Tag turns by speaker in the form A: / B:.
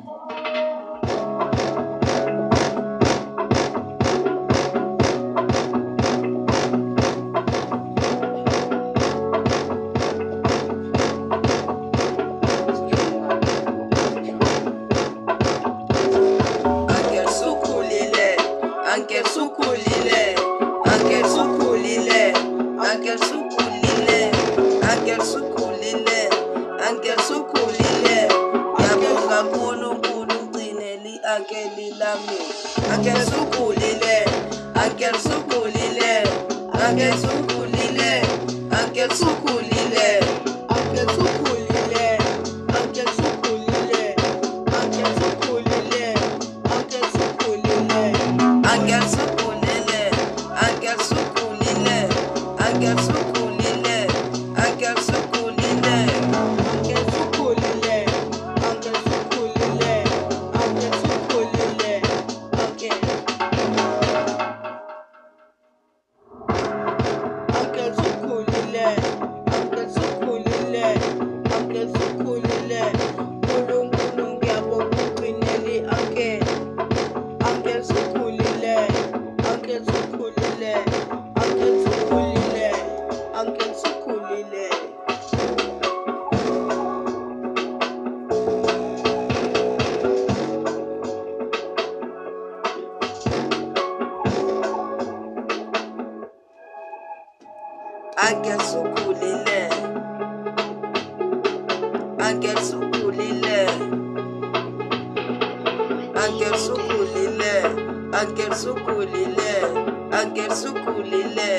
A: Angel sukulile, angel sukulile, angel sukulile, angel sukulile, angel sukulile. Yabonga uNkulunkulu ugcineli angeli lami. Angel sukulile, angel sukulile, angel sukulile, angel sukulile, angel sukulile, angel sukulile, angel sukulile, angel sukulile. Angel sukulile, angel sukulile, angel sukulile, angel sukulile, angel sukulile, angel sukulile, angel sukulile, angel. Angel sukulile, angel sukulile, angel sukulile. UNkulunkulu ngiyabonga ugcineli angel. Angel sukulile, angel sukulile, angel sukulile, angel sukulile. Angel sukulile, angel sukulile, angel sukulile, angel sukulile, angel sukulile.